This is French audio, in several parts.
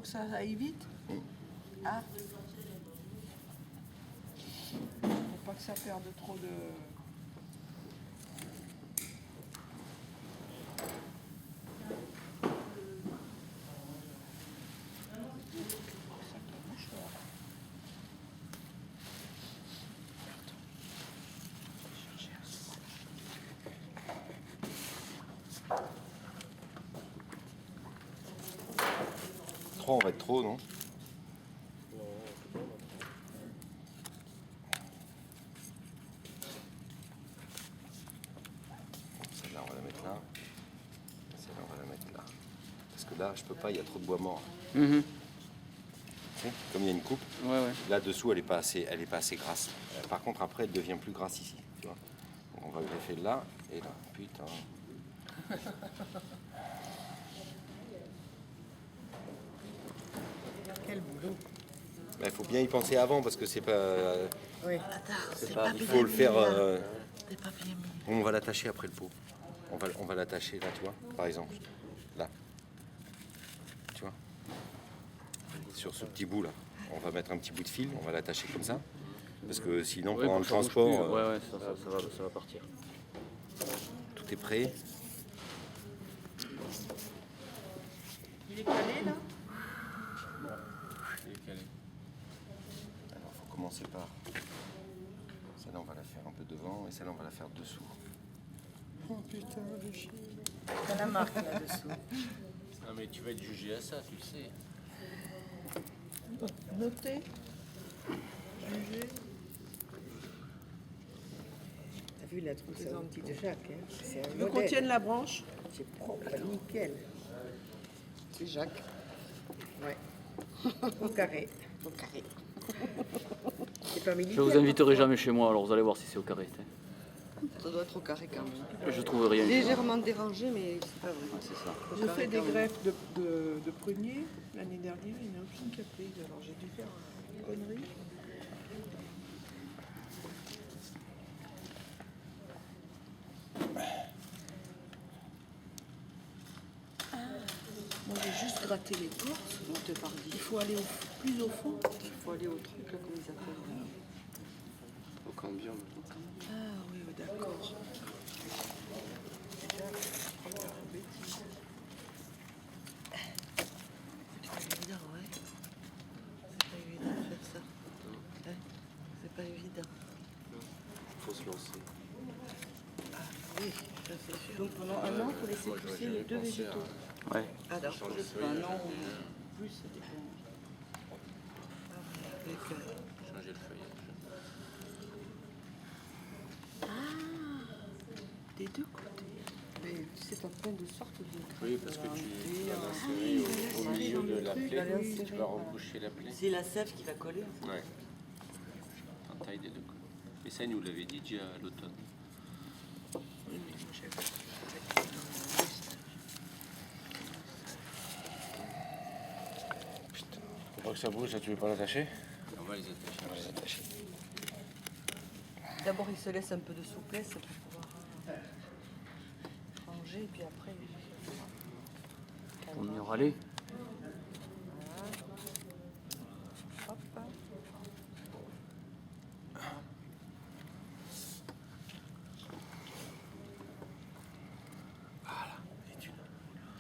que ça aille vite. Ah. Faut pas que ça perde trop de... On va être trop, non? Celle-là, on va la mettre là. Celle-là, on va la mettre là. Parce que là, je peux pas, il y a trop de bois mort. Mmh. Tu sais, comme il y a une coupe, là dessous, elle est pas assez grasse. Par contre, après, elle devient plus grasse ici. Tu vois. Donc, on va greffer là et là. Putain. Quel boulot. Il faut bien y penser avant parce que c'est pas. Oui. Il faut le faire. C'est pas bien mis. On va l'attacher après le pot. On va l'attacher là, tu vois, par exemple. Là. Tu vois. Sur ce petit bout là. On va mettre un petit bout de fil, on va l'attacher comme ça. Parce que sinon, pendant le transport. Ça va partir. Tout est prêt. Il est calé là? Il est calé. Alors, il faut commencer par. Celle-là, on va la faire un peu devant et celle-là, on va la faire dessous. Oh putain, le chien. T'as la marque là-dessous. Non mais tu vas être jugé à ça, tu le sais. Notez. Jugez. T'as vu la trousse à outils de Jacques, hein? C'est un Le modèle. contienne la branche. C'est propre, nickel. C'est Jacques. Ouais. Au carré. Au carré. C'est pas Je militaire. vous inviterai jamais chez moi, alors vous allez voir si c'est au carré. Ça doit être au carré quand même. Je trouve rien. Légèrement dérangé, mais c'est pas vrai. C'est ça. Au J'ai carré fait des quand même. greffes de prunier l'année dernière, il n'y en a aucune qui a pris. Alors j'ai dû faire une connerie. Moi j'ai juste gratté les corses. On te parle Il faut aller plus au fond. Il faut aller au truc, là, comme ils appellent. Au cambium. Ah oui, oui, d'accord. C'est pas évident, ouais. C'est pas évident de faire ça. Hein? C'est pas évident. Faut se lancer. Oui, ça c'est sûr. Donc pendant un an, il faut laisser pousser les deux végétaux. Ouais. Ah d'accord. Changer le Un an feuillage. ou plus, ça dépend. Avec, Changer le feuillage. Des deux côtés. mais tu sais, t'as plein de sortes de greffes. Oui, parce que tu vas l'insérer au milieu de la truc, plaie. aller insérer, Tu vas voilà. reboucher la plaie. C'est la sève qui va coller. En fait. Ouais. En taille des deux côtés. Et ça, il nous l'avait dit déjà à l'automne. Faut pas que ça bouge, là, tu veux pas l'attacher? On va les attacher. On va les attacher. D'abord, il se laisse un peu de souplesse pour pouvoir ranger, et puis après, On y aura aller. hop.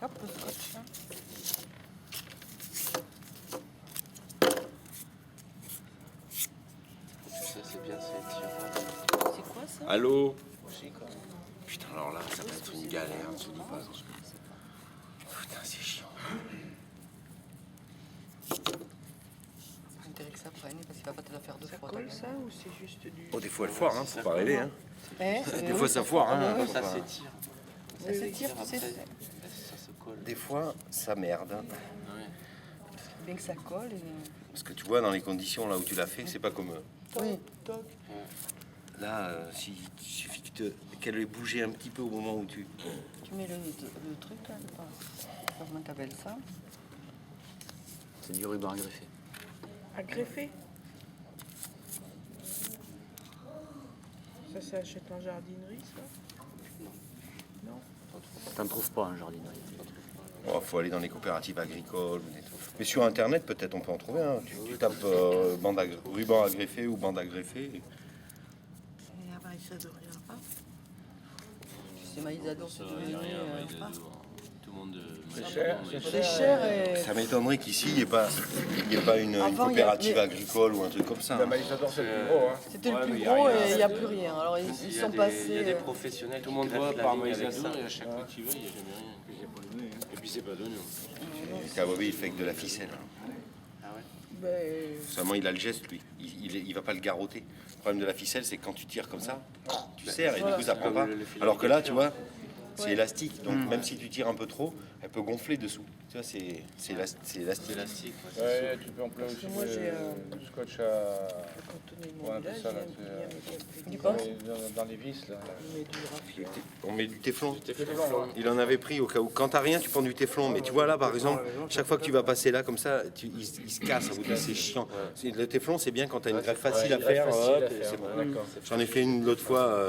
Hop, le scotch. Hein. Ça, c'est bien, c'est tirant. C'est quoi ça? Allô? Aussi, quoi. Putain, alors là, ça va être une galère, je te dis pas. Putain, c'est chiant. Pas intérêt que ça prenne, parce qu'il va pas te la faire deux Ça fois. colle ça ou c'est juste du... Oh, des fois, elle foire, hein, faut pas rêver, hein. Hein? Des fois, ça foire, hein. Ça s'étire. Ça s'étire, tu Après, sais. ça se colle. Des fois, ça merde. Hein. Ouais. Bien que ça colle. Et... Parce que tu vois, dans les conditions là où tu l'as fait, c'est pas comme Oui. Toc. là. Si il suffit qu'elle ait bougé un petit peu au moment où tu. Tu mets le truc là, comment t'appelles ça? C'est du ruban à greffer. À greffer. Ça s'achète en jardinerie, ça? Non. T'en trouves pas en jardinerie. Oh, faut aller dans les coopératives agricoles. Mais sur Internet, peut-être on peut en trouver. Hein. Tu tapes ruban à greffer ou bande à greffer. Et la Maïsador, il n'y en a pas. C'est Maïsador, c'est Ça, du il n'y a rien, Véné, Maïsador. Tout le monde. C'est cher et. Ça m'étonnerait qu'ici, il n'y ait pas une Avant, coopérative il y a- agricole ou un truc comme ça. La maïsador, c'est le plus gros. Hein. C'était le Ouais, mais plus il y a gros rien. et il n'y a plus rien. Alors ils Il y sont a des- Il y a passés. des professionnels Tout le monde qui greffent voit la par vigne avec Maïsador. ça et à chaque fois que tu vas, il n'y a jamais rien. Et puis c'est pas d'oignon. Le Kawabe, il fait que de la ficelle. Ah ouais. Ben, Seulement, il a le geste, lui. Il va pas le garrotter. Le problème de la ficelle, c'est que quand tu tires comme ça, tu serres et du coup, ça prend pas. Alors que là, tu vois, c'est élastique. Donc, même si tu tires un peu trop, elle peut gonfler dessous. Tu vois, c'est élastique. C'est élastique. Ouais, c'est Ouais, tu peux employer aussi moi, j'ai le scotch à. quand on est Comment on mon appelle village, ça, là, il y a Du un pain dans les vis, là. mais du raffia. On met du téflon. Téflon. Il en avait pris au cas où. Quand t'as rien, tu prends du téflon. Mais tu vois là, par exemple, chaque fois que tu vas passer là comme ça, il se casse. À bout de c'est chiant. Le téflon, c'est bien quand t'as une greffe facile à faire. Hop, c'est bon. J'en ai fait une l'autre fois.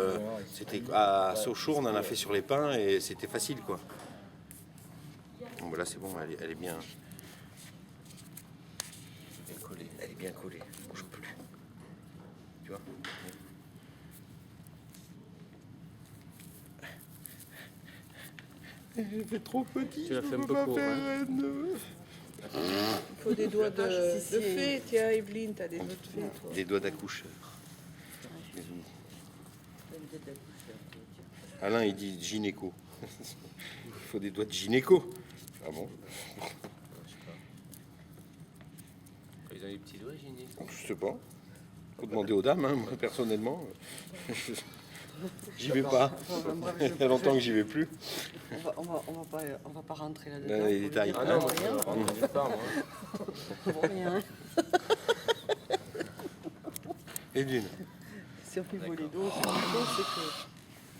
C'était à Sochaux, on en a fait sur les pins et c'était facile, quoi. Bon, bah là, c'est bon, elle est bien. Elle est bien collée. Elle bouge plus. Tu vois. Elle fait trop petit. Tu l'as fait un peu court. Hein. Il faut des doigts de fée. Tiens, Evelyne, t'as des doigts de fée, toi. Des doigts d'accoucheur. Alain, il dit gynéco. Il faut des doigts de gynéco. Ah bon? Ils ont les petits doigts, j'ai dit. Je sais pas. Faut demander aux dames, hein. Moi, personnellement. J'y vais pas. Il y a longtemps que j'y vais plus. On va pas rentrer là-dedans. Dans les faut détails. lui dire Ah qu'on non, voit rien. On ne pas, moi. On voit rien. Et d'une. Si on fait voler d'eau, c'est que.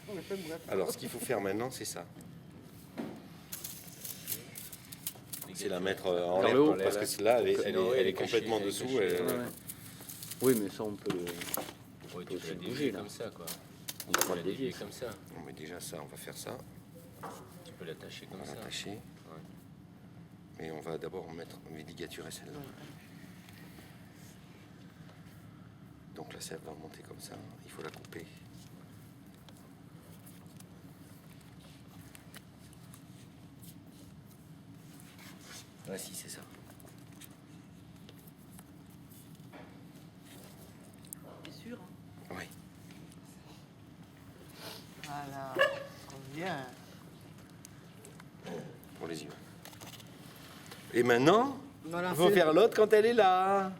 On est pas bref. Alors, ce qu'il faut faire maintenant, c'est ça. C'est la mettre en Vers l'air, le haut. parce que là, elle est complètement cachée, dessous. elle est elle- Ouais, ouais. Oui, mais ça, on peut le. Ouais, tu peux la bouger, dévier là. comme ça, quoi. On Tu va peux pas la le dévier. dévier comme ça. On met déjà ça, on va faire ça. Tu peux l'attacher On comme va ça. l'attacher. Mais on va d'abord mettre, on va ligaturer celle-là. Donc la sève va monter comme ça. Il faut la couper. Ah si, c'est ça. C'est sûr. Hein. Oui. Voilà. Bien. Pour les yeux. Et maintenant, Voilà, il faut faire l'autre quand elle est là.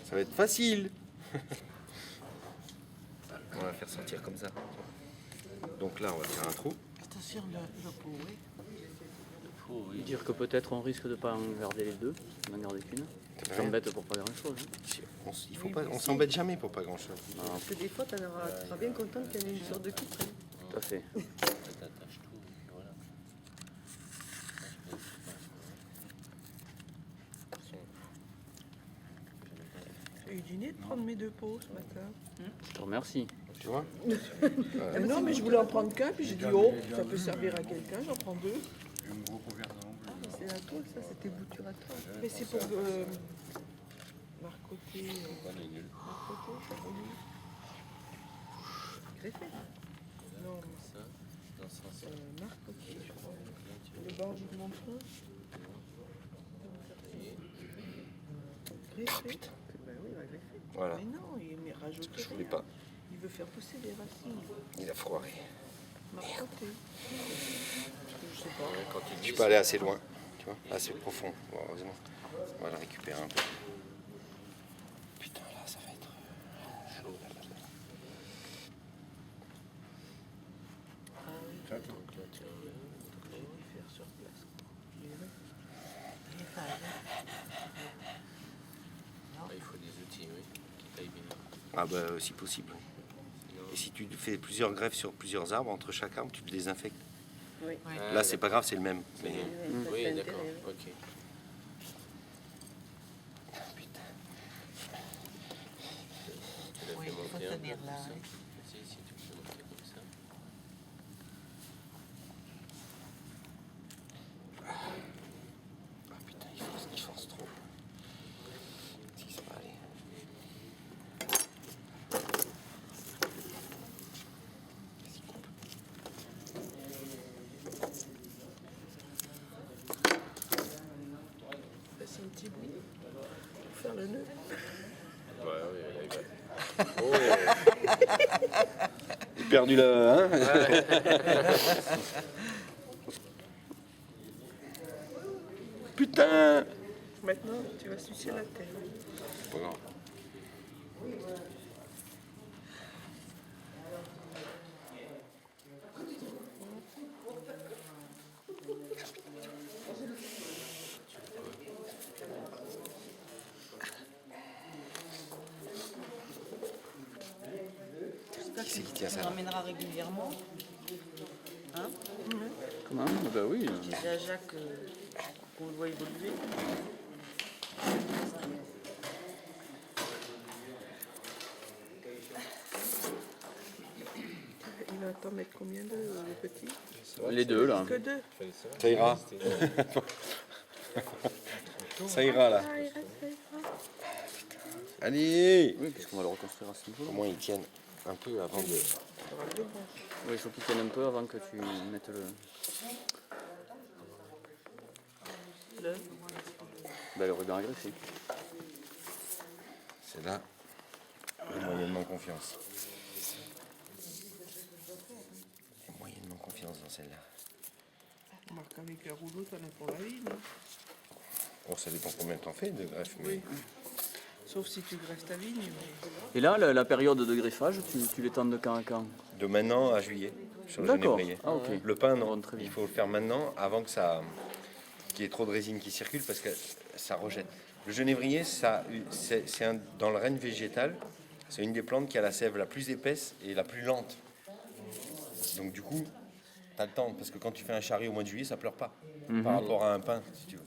Ça va être facile. On va faire sortir comme ça. Donc là, on va faire un trou. Attention, le pot, oui. Oh, oui. Dire que peut-être on risque de pas en garder les deux, on en garder qu'une. T'as Ça rien. m'embête pour pas grand chose. Il faut pas, on s'embête jamais pour pas grand-chose. Parce que des fois, tu seras bien contente qu'il y ait une sorte de coupe. Hein. Tout à fait. T'attaches tout, voilà. J'ai eu du nez de prendre mes deux pots ce matin. Je te remercie. Tu vois? Non, mais je voulais en prendre qu'un, puis j'ai dit, oh, ça peut servir à quelqu'un, j'en prends deux. Ah, mais c'est à toi, ça, c'était bouture à toi. Mais c'est pour marcoter. Voilà, nul. Marcoter, je sais pas où. Greffé. Non, Ça, dans ce sens-là. marcoter, je crois. Le bord du menton. Greffé. Ben oui, il va greffer. Voilà. Mais non, il met rajouter. Je voulais rien. pas. Il veut faire pousser des racines. Il a foiré. Marcoter. Je sais pas. Quand tu Je dis suis pas allé assez loin. Tu vois? Assez profond. Bon, heureusement. On va la récupérer un peu. Putain, là, ça va être chaud. Ah oui. donc là, tu Faire sur place. il faut des outils, oui, qui taillent bien. Ah bah, si possible. Et si tu fais plusieurs greffes sur plusieurs arbres, entre chaque arbre, tu le désinfectes. Oui. Là, c'est pas grave, c'est le même. Mais Oui, T'as d'accord, intérêt, oui. ok. putain. Tu l'as Oui, fait il faut monter un peu tenir comme là, ça. oui. Si tu peux monter comme ça. faire le nœud. Ouais, là, il va. J'ai perdu la. Hein Putain. Maintenant, tu vas sucer la terre. Pas grave. J'espère Qui c'est qui que tient tu ça, me là ramèneras régulièrement. Hein? Comment? Ah bah oui. Je disais à Jacques qu'on le voit évoluer. Il va t'en mettre combien de petits? Les deux là. Que deux. Ça ira. Ça ira là. Ah, il reste, ça ira. Allez. Oui, parce qu'on va le reconstruire à ce niveau. Au moins ils tiennent un peu avant de. T'auras deux branches. Oui, il faut qu'il tienne un peu avant que tu mettes le. Le ruban à greffer. C'est là. J'ai moyennement confiance. J'ai moyennement confiance dans celle-là. Remarque avec un rouleau, t'en as pour la vie, non? Bon, ça dépend combien de temps fait de greffe. Mais... Oui. Sauf si tu greffes ta vigne. Mais... Et là, la période de greffage, tu l'étends de quand à quand? De maintenant à juillet, sur le D'accord. genévrier. Ah, ok. Le pain, non. Bon, très bien. Il faut le faire maintenant, avant que ça, qu'il y ait trop de résine qui circule, parce que ça rejette. Le genévrier, dans le règne végétal, c'est une des plantes qui a la sève la plus épaisse et la plus lente. Donc du coup, tu as le temps, parce que quand tu fais un charrier au mois de juillet, ça pleure pas, par rapport à un pain, si tu veux.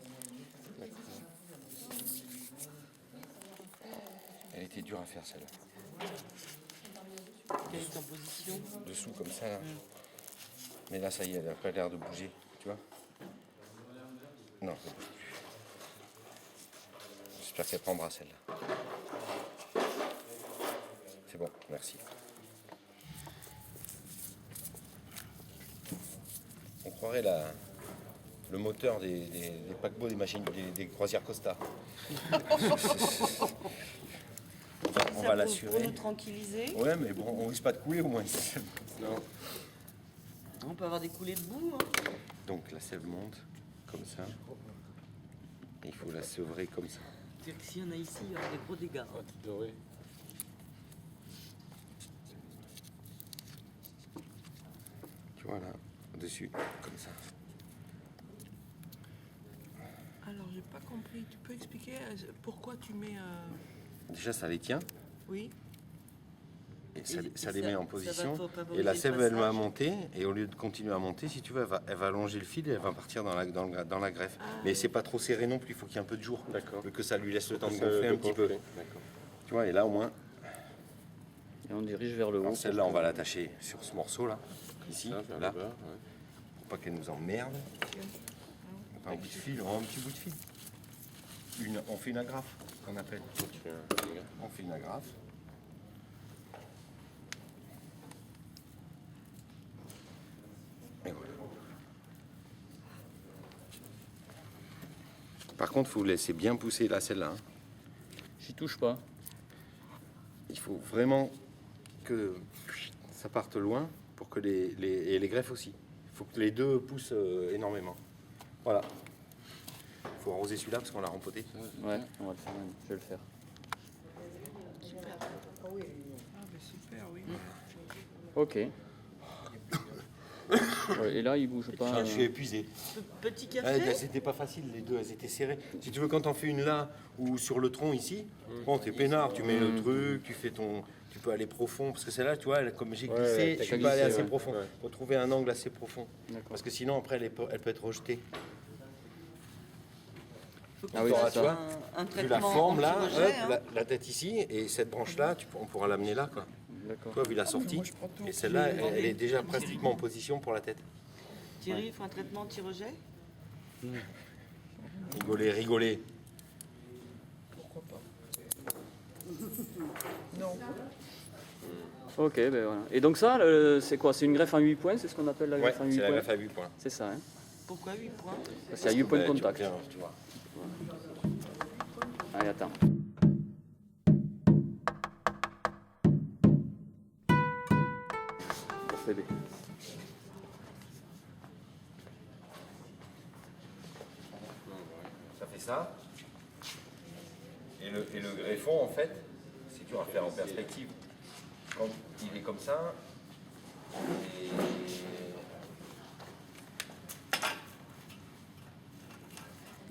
Elle était dure à faire, celle-là. Quelle est ta position? Dessous, comme ça, là. Mais là, ça y est, elle a pas l'air de bouger, tu vois. Non, ça bouge plus. J'espère qu'elle prendra celle-là. C'est bon, merci. On croirait le moteur des paquebots, des machines, des croisières Costa. On va Pour l'assurer. nous tranquilliser. Ouais, mais bon, on risque pas de couler au moins. Non. On peut avoir des coulées de boue. Hein. Donc la sève monte comme ça. Et il faut la sevrer comme ça. C'est-à-dire que s'il y en a ici, il y aura des gros dégâts. Ah, tout doré. Tu vois là, au-dessus, comme ça. Alors, j'ai pas compris. Tu peux expliquer pourquoi tu mets Déjà, ça les tient. Oui. Et ça, Et ça les ça- met en ça va position. favoriser Et la le sève, elle va passage. monter. Et au lieu de continuer à monter, si tu veux, elle va allonger le fil et elle va partir dans la greffe. Mais c'est pas trop serré non plus, il faut qu'il y ait un peu de jour. D'accord. Que ça lui laisse le temps de Ça, gonfler un de petit peu. gonfler, D'accord. Tu vois, et là au moins, Et on dirige vers le haut. alors celle-là, on va l'attacher sur ce morceau-là. Ici, Ça, vers là, le bas, ouais. pour pas qu'elle nous emmerde. Enfin, un bout de fil, un petit bout de fil. On fait une agrafe, qu'on appelle. Tu fais On fait une agrafe. Et voilà. Par contre, il faut laisser bien pousser là, celle-là. Hein. J'y touche pas. Il faut vraiment que ça parte loin pour que et les greffes aussi. Il faut que les deux poussent énormément. Voilà. Il faut arroser celui-là parce qu'on l'a rempoté. Ouais, on va le faire. Je vais le faire. Ah, ben super, oui. Ok. Ouais, et là, il bouge pas. Je suis épuisé. Petit café. C'était pas facile, les deux, elles étaient serrées. Si tu veux, quand t'en fais une là ou sur le tronc ici, bon, t'es peinard, tu mets le truc, tu peux aller profond. Parce que celle-là, tu vois, comme j'ai glissé, Ouais, je t'as suis pas allé glissé, assez ouais. profond. Ouais. Faut trouver un angle assez profond. D'accord. Parce que sinon, après, elle peut être rejetée. Ah oui, T'auras, c'est tu ça. vois, Un vu traitement la forme là, anti-rejet, hop, hein. la tête ici, et cette branche-là, on pourra l'amener là, quoi. D'accord. Toi, vu la sortie, moi, je prends tout. et celle-là, elle est déjà pratiquement en position pour la tête. Thierry, il faut un traitement anti-rejet. Rigoler. Pourquoi pas? Non. Ok, ben voilà. Et donc ça, c'est quoi? C'est une greffe en 8 points? C'est ce qu'on appelle la Ouais, greffe en 8 c'est la points? greffe à 8 points. C'est ça, hein? Pourquoi 8 points? Parce qu'il y a 8 points de Bah, contact. tu vois. Allez, attends. bébé. Ça fait ça. Et le greffon, en fait, c'est dur à faire en perspective. Quand il est comme ça, et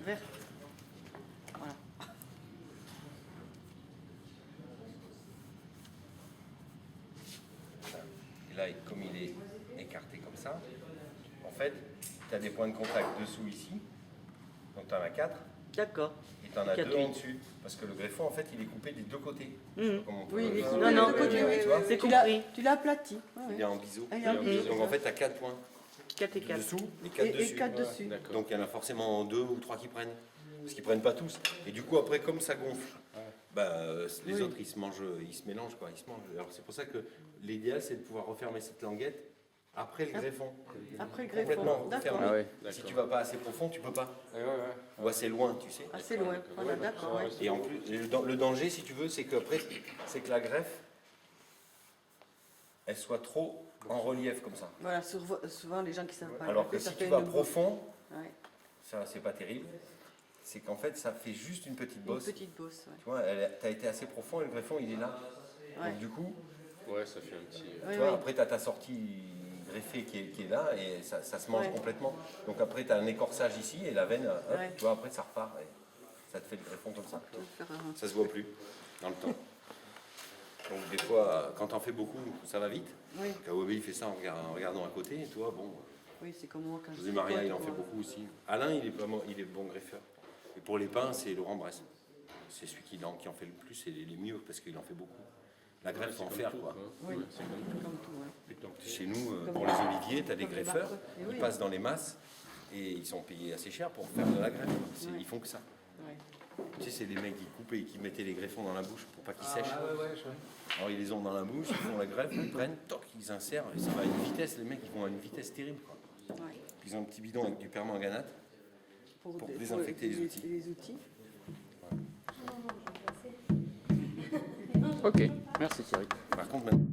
Vert. Voilà. Et là, comme il est écarté comme ça, en fait, tu as des points de contact dessous ici. Donc tu en as 4 D'accord. et tu en as 2 4, en dessus. Parce que le greffon, en fait, il est coupé des deux côtés. Comme on peut Oui, le oui, voir. non, non, de côté, oui, Tu vois, c'est Tu l'as- compris. Tu l'as aplati. Ouais, il ouais. est en biseau. Ah, il est en biseau. Donc en fait, tu as 4 points 4 et 4. dessous et 4 Et dessus. 4 dessus. D'accord. Donc il y en a forcément 2 ou 3 qui prennent. Parce qu'ils prennent pas tous. Et du coup, après, comme ça gonfle, les autres, ils se mélangent, quoi. Ils se mangent. Alors c'est pour ça que l'idéal, c'est de pouvoir refermer cette languette après le greffon. Après le Complètement greffon. D'accord. refermé. Ah ouais. Si tu vas pas assez profond, tu peux pas. Ouais, ouais, ouais. Ou assez loin, tu sais. Assez loin. Voilà, d'accord. Ouais. Et en plus, le danger, si tu veux, c'est qu'après, c'est que la greffe, elle soit trop en relief comme ça. Voilà, souvent les gens qui savent pas Alors que greffer, ça si fait tu vas une bosse. profond, Ouais. ça c'est pas terrible. C'est qu'en fait, ça fait juste une petite Une bosse. petite bosse. Ouais. Tu vois, tu as été assez profond et le greffon, il est là. Ouais. Donc du coup, Ouais, ça fait un petit. Oui, tu vois, oui. après, tu as ta sortie greffée qui est là et ça se mange Ouais. complètement. Donc après, tu as un écorçage ici et la veine, hop, Ouais. tu vois, après, ça repart et ça te fait le greffon comme ça. On va faire un- Ça se voit plus dans le temps. Donc des fois, quand t'en fais beaucoup, ça va vite. Oui, Kawabe, il fait ça en regardant à côté, et toi, bon. oui, c'est comme moi quand José je Maria, tricote, il en fait moi. beaucoup aussi. Alain, il est bon greffeur. Et pour les pains, c'est Laurent Bresse. C'est celui qui en fait le plus et les mieux, parce qu'il en fait beaucoup. La greffe, faut en faire, quoi. Oui, Ouais, c'est comme comme tout. Ouais. Donc chez nous, pour les oliviers, tu as des Comme les greffeurs, barcodes. Et ils oui. passent dans les masses, et ils sont payés assez cher pour faire de la greffe. Ouais. Ils font que ça. Ouais. Tu sais, c'est des mecs qui coupent et qui mettaient les greffons dans la bouche pour pas qu'ils Ah, sèchent. Alors ils les ont dans la bouche, ils font la greffe, ils prennent, toc, ils insèrent, et ça va à une vitesse, les mecs ils vont à une vitesse terrible. Quoi. Ouais. Puis ils ont un petit bidon avec du permanganate pour désinfecter les outils. Les outils. Ok, merci Thierry. Par contre, maintenant,